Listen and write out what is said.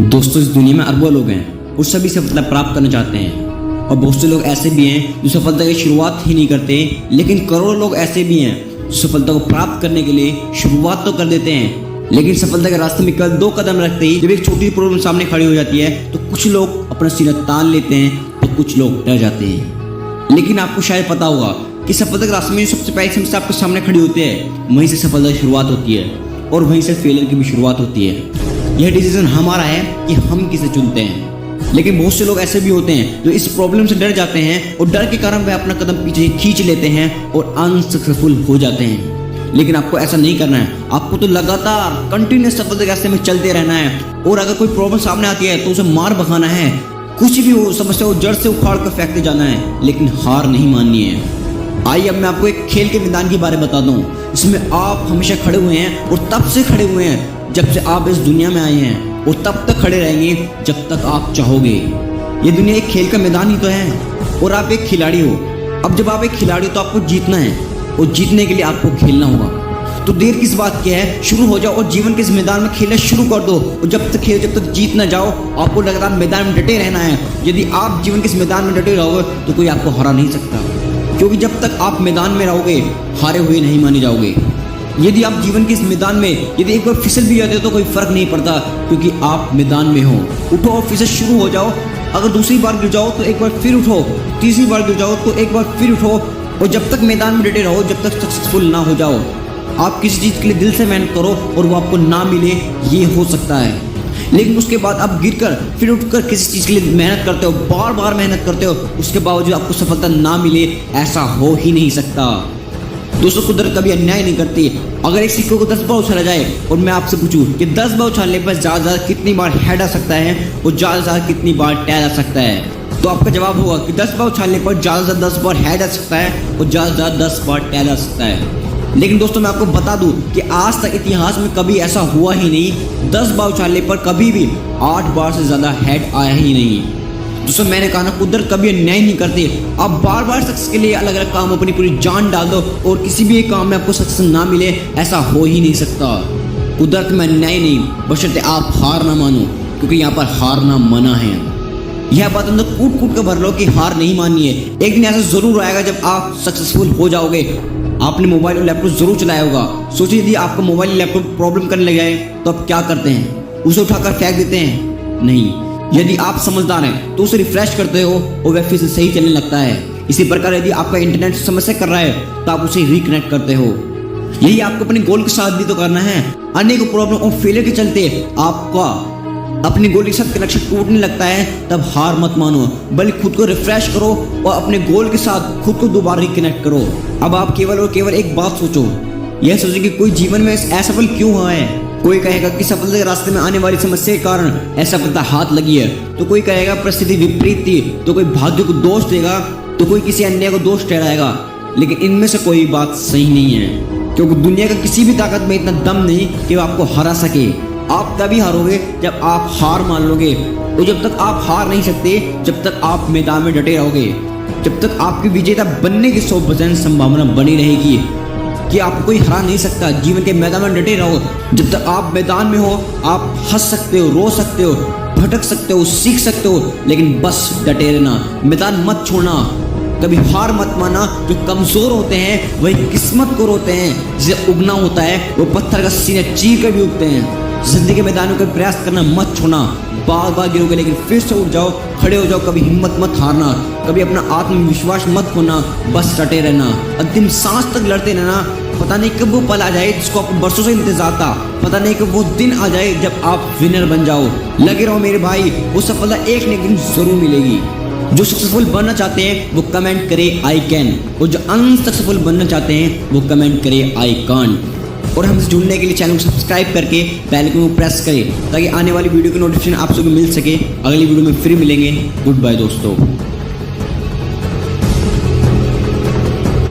दोस्तों, इस दुनिया में अरबों लोग हैं और सभी सफलता प्राप्त करना चाहते हैं। और बहुत से लोग ऐसे भी हैं जो सफलता की शुरुआत ही नहीं करते, लेकिन करोड़ों लोग ऐसे भी हैं जो सफलता को प्राप्त करने के लिए शुरुआत तो कर देते हैं, लेकिन सफलता के रास्ते में केवल 2 कदम रखते ही जब एक छोटी प्रॉब्लम सामने खड़ी हो जाती है तो कुछ लोग अपना सीना तान लेते हैं तो कुछ लोग डर जाते हैं। लेकिन आपको शायद पता होगा कि सफलता के रास्ते में जो सबसे पहली समस्या आपके सामने खड़ी होती है, वहीं से सफलता की शुरुआत होती है और वहीं से फेलियर की भी शुरुआत होती है। यह डिसीजन हमारा है कि हम किसे चुनते हैं। लेकिन बहुत से लोग ऐसे भी होते हैं जो इस प्रॉब्लम से डर जाते हैं और डर के कारण वे अपना कदम पीछे खींच लेते हैं और अनसक्सेसफुल हो जाते हैं। लेकिन आपको ऐसा नहीं करना है। आपको तो लगातार कंटिन्यूस सफलता के रास्ते में चलते रहना है और अगर कोई प्रॉब्लम सामने आती है तो उसे मार भगाना है। कुछ भी हो समस्या को जड़ से उखाड़ कर फेंकते जाना है, लेकिन हार नहीं माननी है। आइए अब मैं आपको एक खेल के मैदान के बारे में बता दूं, इसमें आप हमेशा खड़े हुए हैं और तब से खड़े हुए हैं जब से आप इस दुनिया में आए हैं और तब तक खड़े रहेंगे जब तक आप चाहोगे। ये दुनिया एक खेल का मैदान ही तो है और आप एक खिलाड़ी हो। अब जब आप एक खिलाड़ी हो तो आपको जीतना है और जीतने के लिए आपको खेलना होगा। तो देर किस बात की है, शुरू हो जाओ और जीवन के इस मैदान में खेलना शुरू कर दो। और जब तक जीत ना जाओ, आपको लगातार मैदान में डटे रहना है। यदि आप जीवन के इस मैदान में डटे रहोगे तो कोई आपको हरा नहीं सकता, क्योंकि जब तक आप मैदान में रहोगे हारे हुए नहीं माने जाओगे। यदि आप जीवन के इस मैदान में यदि एक बार फिसल भी जाते हो तो कोई फर्क नहीं पड़ता, क्योंकि आप मैदान में हो। उठो और फिर से शुरू हो जाओ। अगर दूसरी बार गिर जाओ तो एक बार फिर उठो, तीसरी बार गिर जाओ तो एक बार फिर उठो। और जब तक मैदान में डटे रहो, जब तक सक्सेसफुल ना हो जाओ। आप किसी चीज़ के लिए दिल से मेहनत करो और वो आपको ना मिले, ये हो सकता है, लेकिन उसके बाद आप गिरकर फिर उठकर किसी चीज़ के लिए मेहनत करते हो, बार बार मेहनत करते हो, उसके बावजूद आपको सफलता ना मिले, ऐसा हो ही नहीं सकता। दोस्तों, कुदरत कभी अन्याय नहीं करती। अगर एक सिक्के को 10 बार उछाला जाए और मैं आपसे पूछूं कि 10 बार उछालने पर ज़्यादा कितनी बार हेड आ सकता है और ज़्यादा कितनी बार टेल आ सकता है, तो आपका जवाब होगा कि 10 बार उछालने पर ज़्यादा 10 बार हेड आ सकता है और ज़्यादा 10 बार टेल आ सकता है। लेकिन दोस्तों, मैं आपको बता दूं कि आज तक इतिहास में कभी ऐसा हुआ ही नहीं। 10 बार उछालने पर कभी भी 8 बार से ज़्यादा हेड आया ही नहीं। दोस्तों, मैंने कहा ना, कुदरत कभी अन्याय नहीं करती। आप बार बार सक्सेस के लिए अलग अलग काम अपनी पूरी जान डाल दो और किसी भी एक काम में आपको सक्सेस ना मिले, ऐसा हो ही नहीं सकता। कुदरत में अन्याय नहीं, बशर्ते आप हार ना मानो, क्योंकि यहाँ पर हारना मना है। यह बात अंदर कूट कूट कर भर लो कि हार नहीं माननी है। एक दिन ऐसा जरूर आएगा जब आप सक्सेसफुल हो जाओगे। आपने मोबाइल और लैपटॉप जरूर चलाया होगा। सोचिए, यदि आपका मोबाइल लैपटॉप प्रॉब्लम करने लग जाए तो आप क्या करते हैं? उसे उठाकर फेंक देते हैं? नहीं। यदि आप समझदार हैं तो उसे रिफ्रेश करते हो और वह फिर से सही चलने लगता है। इसी प्रकार यदि आपका इंटरनेट समस्या कर रहा है तो आप उसे रिकनेक्ट करते हो। यही आपको अपने गोल के साथ भी तो करना है। अनेक प्रॉब्लम और फेलियर के चलते आपका अपने गोल के साथ कनेक्शन टूटने लगता है, तब हार मत मानो, बल्कि खुद को रिफ्रेश करो और अपने गोल के साथ खुद को दोबारा रिकनेक्ट करो। अब आप केवल और केवल एक बात सोचो, यह सोचो कि कोई जीवन में असफल क्यों हुआ है। कोई कहेगा कि सफलता के रास्ते में आने वाली समस्या के कारण असफलता हाथ लगी है, तो कोई कहेगा परिस्थिति विपरीत थी, तो कोई भाग्य को दोष देगा, तो कोई किसी अन्य को दोष ठहराएगा। लेकिन इनमें से कोई बात सही नहीं है, क्योंकि दुनिया का किसी भी ताकत में इतना दम नहीं कि वो आपको हरा सके। आप तभी हारोगे जब आप हार मान लोगे, और जब तक आप हार नहीं सकते, जब तक आप मैदान में डटे रहोगे, जब तक आपकी विजेता बनने की 100% संभावना बनी रहेगी कि आपको कोई हरा नहीं सकता। जीवन के मैदान में डटे रहो। जब तक आप मैदान में हो, आप हंस सकते हो, रो सकते हो, भटक सकते हो, सीख सकते हो, लेकिन बस डटे रहना, मैदान मत छोड़ना, कभी हार मत माना। जो कमजोर होते हैं वही किस्मत को रोते हैं, जिसे उगना होता है वो पत्थर का सीना चीर कर भी उगते हैं। जिंदगी के मैदान में कोई प्रयास करना मत छोड़ना। बार बार गिरोगे लेकिन फिर से उठ जाओ, खड़े हो जाओ। कभी हिम्मत मत हारना, कभी अपना आत्मविश्वास मत खोना, बस डटे रहना, अंतिम सांस तक लड़ते रहना। पता नहीं कब वो पल आ जाए जिसको आपको बरसों से इंतजार था। पता नहीं कब वो दिन आ जाए जब आप विनर बन जाओ। लगे रहो मेरे भाई, वो सफलता एक न एक दिन जरूर मिलेगी। जो सक्सेसफुल बनना चाहते हैं वो कमेंट करे आई कैन, और जो अनसक्सेसफुल बनना चाहते हैं वो कमेंट करे आई कांट। और हमसे जुड़ने के लिए चैनल को सब्सक्राइब करके बेल आइकन को प्रेस करें, ताकि आने वाली वीडियो की नोटिफिकेशन आप सबको मिल सके। अगली वीडियो में फिर मिलेंगे। गुड बाय दोस्तों।